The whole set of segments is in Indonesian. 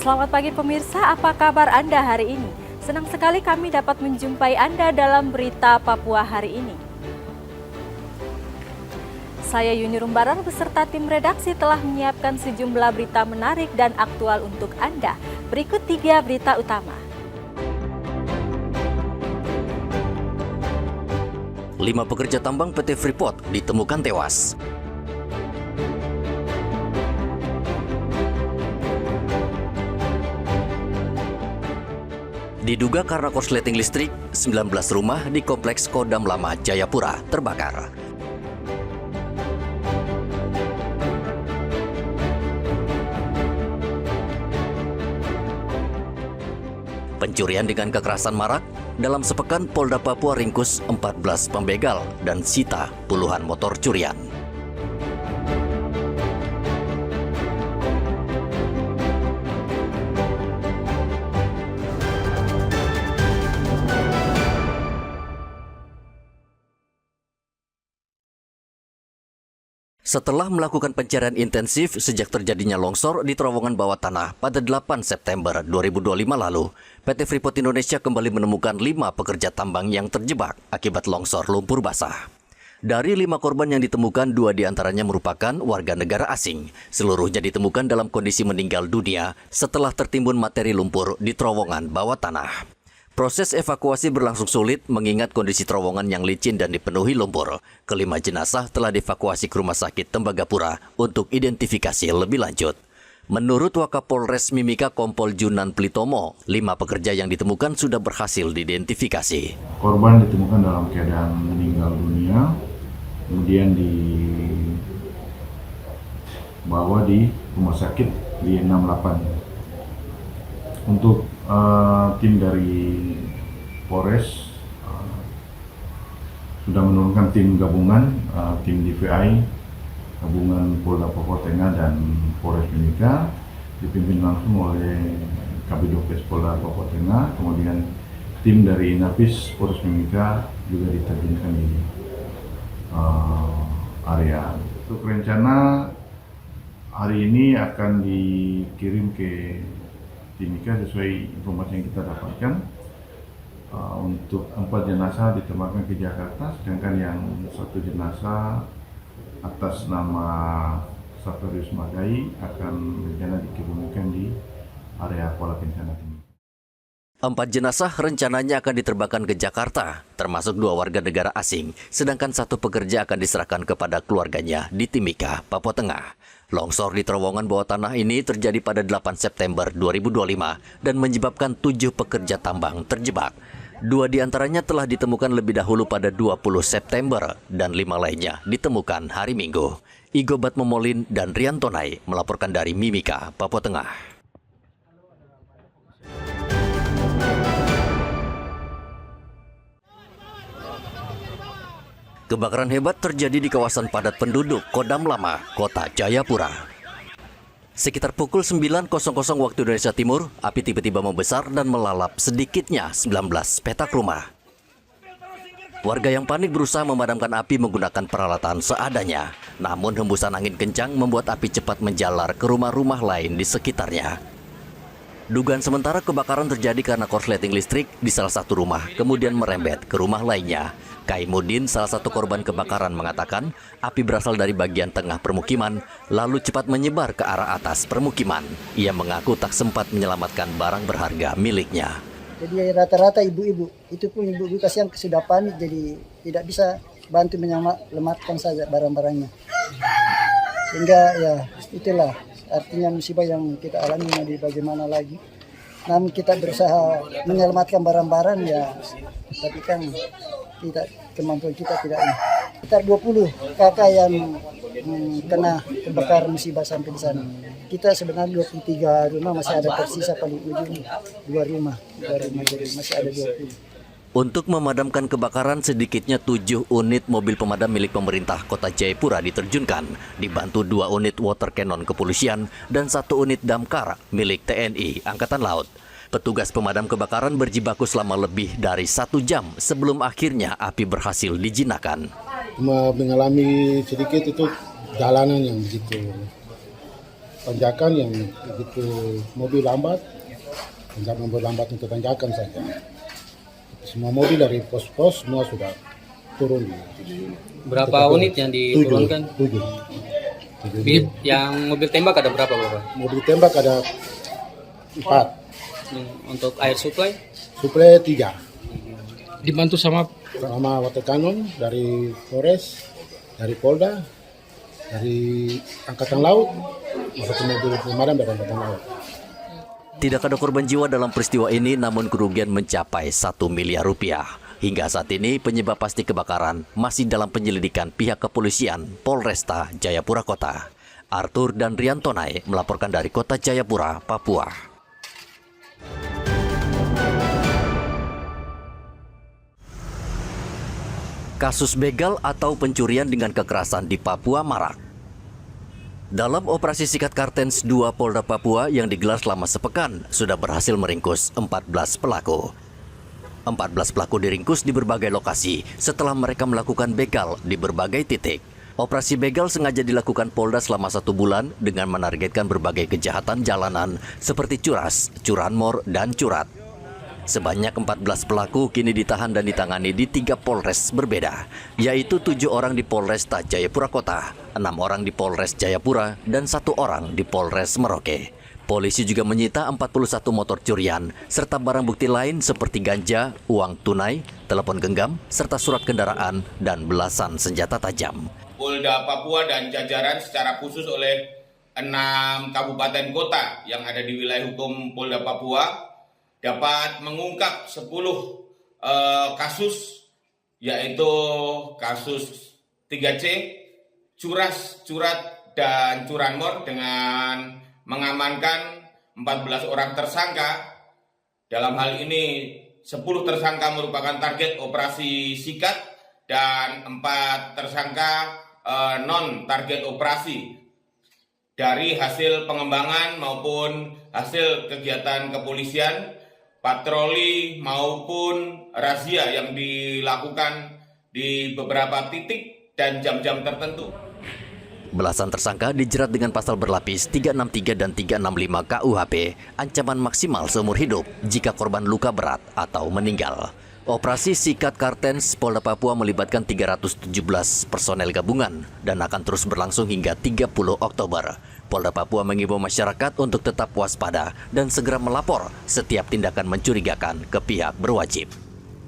Selamat pagi pemirsa, apa kabar Anda hari ini? Senang sekali kami dapat menjumpai Anda dalam berita Papua hari ini. Saya Yuni Rumbaran beserta tim redaksi telah menyiapkan sejumlah berita menarik dan aktual untuk Anda. Berikut 3 berita utama. 5 pekerja tambang PT Freeport ditemukan tewas. Diduga karena korsleting listrik, 19 rumah di Kompleks Kodam Lama Jayapura terbakar. Pencurian dengan kekerasan marak, dalam sepekan Polda Papua ringkus 14 pembegal dan sita puluhan motor curian. Setelah melakukan pencarian intensif sejak terjadinya longsor di terowongan bawah tanah pada 8 September 2025 lalu, PT Freeport Indonesia kembali menemukan 5 pekerja tambang yang terjebak akibat longsor lumpur basah. Dari 5 korban yang ditemukan, 2 diantaranya merupakan warga negara asing. Seluruhnya ditemukan dalam kondisi meninggal dunia setelah tertimbun materi lumpur di terowongan bawah tanah. Proses evakuasi berlangsung sulit mengingat kondisi terowongan yang licin dan dipenuhi lumpur. Kelima jenazah telah dievakuasi ke Rumah Sakit Tembagapura untuk identifikasi lebih lanjut. Menurut Wakapolres Mimika Kompol Junan Plitomo, 5 pekerja yang ditemukan sudah berhasil diidentifikasi. Korban ditemukan dalam keadaan meninggal dunia, kemudian dibawa di Rumah Sakit di 68. Untuk tim dari Polres sudah menurunkan tim gabungan, tim DVI, gabungan Polda Papua Tengah dan Polres Mimika, dipimpin langsung oleh Kabidokes Polda Papua Tengah, kemudian tim dari Inafis Polres Mimika juga diterjunkan di area. Untuk rencana hari ini akan dikirim ke Timika sesuai informasi yang kita dapatkan. Untuk 4 jenazah ditempatkan ke Jakarta, sedangkan yang 1 jenazah atas nama Saperius Magai akan rencana dikebumikan di area Kuala Kencana Timika. 4 jenazah rencananya akan diterbangkan ke Jakarta, termasuk 2 warga negara asing, sedangkan 1 pekerja akan diserahkan kepada keluarganya di Timika, Papua Tengah. Longsor di terowongan bawah tanah ini terjadi pada 8 September 2025 dan menyebabkan 7 pekerja tambang terjebak. 2 diantaranya telah ditemukan lebih dahulu pada 20 September dan 5 lainnya ditemukan hari Minggu. Igo Batmomolin dan Riantonai melaporkan dari Mimika, Papua Tengah. Kebakaran hebat terjadi di kawasan padat penduduk Kodam Lama, Kota Jayapura. Sekitar pukul 9.00 waktu Indonesia Timur, api tiba-tiba membesar dan melalap sedikitnya 19 petak rumah. Warga yang panik berusaha memadamkan api menggunakan peralatan seadanya. Namun hembusan angin kencang membuat api cepat menjalar ke rumah-rumah lain di sekitarnya. Dugaan sementara kebakaran terjadi karena korsleting listrik di salah satu rumah, kemudian merembet ke rumah lainnya. Kaimudin, salah satu korban kebakaran, mengatakan api berasal dari bagian tengah permukiman, lalu cepat menyebar ke arah atas permukiman. Ia mengaku tak sempat menyelamatkan barang berharga miliknya. Jadi rata-rata ibu-ibu, itu pun ibu-ibu kasihan sudah panik, jadi tidak bisa bantu menyelamatkan saja barang-barangnya. Sehingga ya itulah artinya musibah yang kita alami, mau di bagaimana lagi. Namun kita berusaha menyelamatkan barang-barang ya, tapi kan tidak, kemampuan kita tidak ini. Sekitar 20 kakak yang kena kebakaran musibah sampai di sana. Kita sebenarnya 23 rumah, masih ada tersisa paling ujung 2 rumah, jadi masih ada 20. Untuk memadamkan kebakaran, sedikitnya 7 unit mobil pemadam milik pemerintah Kota Jayapura diterjunkan, dibantu 2 unit water cannon kepolisian dan 1 unit damkar milik TNI Angkatan Laut. Petugas pemadam kebakaran berjibaku selama lebih dari 1 jam sebelum akhirnya api berhasil dijinakan. Mengalami sedikit itu jalanan yang begitu tanjakan yang begitu mobil lambat, untuk tanjakan saja. Semua mobil dari pos-pos semua sudah turun. Berapa unit yang diturunkan? 7. Yang mobil tembak ada berapa, Bapak? Mobil tembak ada 4. Untuk air supply? Suplai 3. Dibantu sama Water Cannon dari Polres, dari Polda, dari Angkatan Laut, satu mobil pemadam dari Angkatan Laut. Tidak ada korban jiwa dalam peristiwa ini, namun kerugian mencapai 1 miliar rupiah. Hingga saat ini penyebab pasti kebakaran masih dalam penyelidikan pihak kepolisian Polresta Jayapura Kota. Arthur dan Riantonai melaporkan dari Kota Jayapura, Papua. Kasus begal atau pencurian dengan kekerasan di Papua marak. Dalam operasi Sikat Kartens 2 Polda Papua yang digelar selama sepekan, sudah berhasil meringkus 14 pelaku. 14 pelaku diringkus di berbagai lokasi setelah mereka melakukan begal di berbagai titik. Operasi begal sengaja dilakukan Polda selama 1 bulan dengan menargetkan berbagai kejahatan jalanan seperti curas, curanmor, dan curat. Sebanyak 14 pelaku kini ditahan dan ditangani di 3 Polres berbeda, yaitu 7 orang di Polresta Jayapura Kota, 6 orang di Polres Jayapura, dan 1 orang di Polres Merauke. Polisi juga menyita 41 motor curian, serta barang bukti lain seperti ganja, uang tunai, telepon genggam, serta surat kendaraan, dan belasan senjata tajam. Polda Papua dan jajaran secara khusus oleh 6 kabupaten kota yang ada di wilayah hukum Polda Papua dapat mengungkap 10 kasus, yaitu kasus 3C, curas, curat, dan curanmor dengan mengamankan 14 orang tersangka. Dalam hal ini 10 tersangka merupakan target operasi sikat dan 4 tersangka non-target operasi. Dari hasil pengembangan maupun hasil kegiatan kepolisian, patroli maupun razia yang dilakukan di beberapa titik dan jam-jam tertentu. Belasan tersangka dijerat dengan pasal berlapis 363 dan 365 KUHP, ancaman maksimal seumur hidup jika korban luka berat atau meninggal. Operasi Sikat Kartens Polda Papua melibatkan 317 personel gabungan dan akan terus berlangsung hingga 30 Oktober. Polda Papua mengimbau masyarakat untuk tetap waspada dan segera melapor setiap tindakan mencurigakan ke pihak berwajib.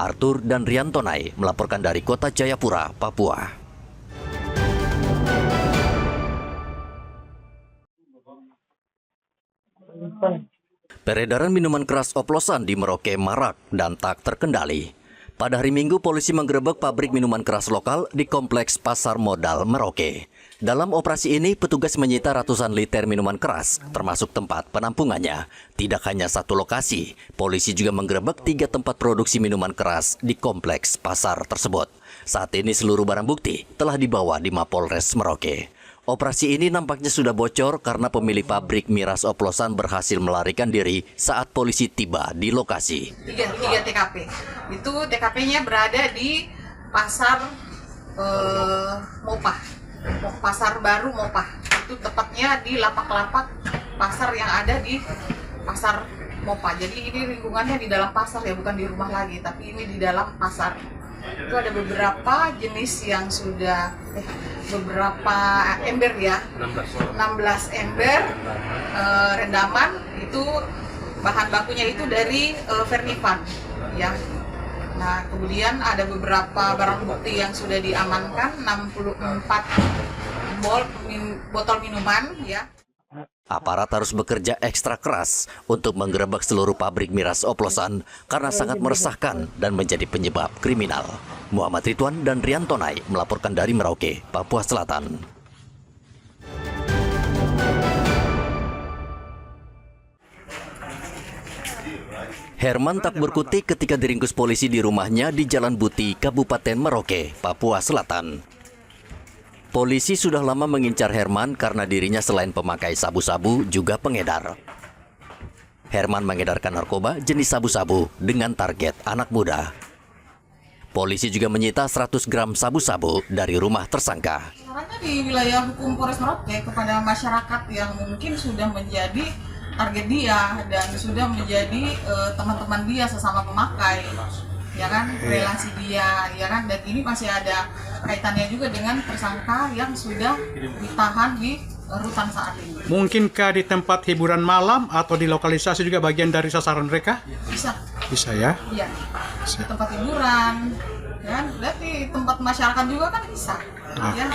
Arthur dan Riantonai melaporkan dari Kota Jayapura, Papua. Peredaran minuman keras oplosan di Merauke marak dan tak terkendali. Pada hari Minggu, polisi menggerebek pabrik minuman keras lokal di Kompleks Pasar Modal Merauke. Dalam operasi ini, petugas menyita ratusan liter minuman keras, termasuk tempat penampungannya. Tidak hanya satu lokasi, polisi juga menggerebek 3 tempat produksi minuman keras di kompleks pasar tersebut. Saat ini seluruh barang bukti telah dibawa di Mapolres Merauke. Operasi ini nampaknya sudah bocor karena pemilik pabrik miras oplosan berhasil melarikan diri saat polisi tiba di lokasi. 3 TKP. Itu TKP-nya berada di Pasar Mopah. Pasar Baru Mopah. Itu tepatnya di lapak-lapak pasar yang ada di Pasar Mopah. Jadi ini lingkungannya di dalam pasar ya, bukan di rumah lagi, tapi ini di dalam pasar. Itu ada beberapa jenis yang sudah beberapa ember ya, 16 ember rendaman. Itu bahan bakunya itu dari Vernivan ya. Nah, kemudian ada beberapa barang bukti yang sudah diamankan, 64 botol minuman ya. Aparat harus bekerja ekstra keras untuk menggerebek seluruh pabrik miras oplosan karena sangat meresahkan dan menjadi penyebab kriminal. Muhammad Ridwan dan Riantonai melaporkan dari Merauke, Papua Selatan. Herman tak berkutik ketika diringkus polisi di rumahnya di Jalan Buti, Kabupaten Merauke, Papua Selatan. Polisi sudah lama mengincar Herman karena dirinya selain pemakai sabu-sabu juga pengedar. Herman mengedarkan narkoba jenis sabu-sabu dengan target anak muda. Polisi juga menyita 100 gram sabu-sabu dari rumah tersangka. Caranya di wilayah hukum Polres Merauke kepada masyarakat yang mungkin sudah menjadi target dia dan sudah menjadi teman-teman dia sesama pemakai, ya kan, relasi dia, ya kan, dan ini masih ada kaitannya juga dengan tersangka yang sudah ditahan di rutan saat ini. Mungkinkah di tempat hiburan malam atau di lokalisasi juga bagian dari sasaran mereka? Bisa. Bisa ya? Iya. Di tempat hiburan, ya kan, berarti tempat masyarakat juga kan bisa. Ya.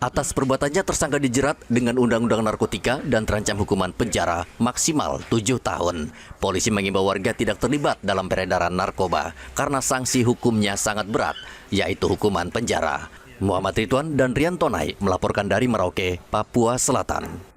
Atas perbuatannya tersangka dijerat dengan Undang-Undang Narkotika dan terancam hukuman penjara maksimal 7 tahun. Polisi mengimbau warga tidak terlibat dalam peredaran narkoba karena sanksi hukumnya sangat berat, yaitu hukuman penjara. Muhammad Ridwan dan Rian Tonai melaporkan dari Merauke, Papua Selatan.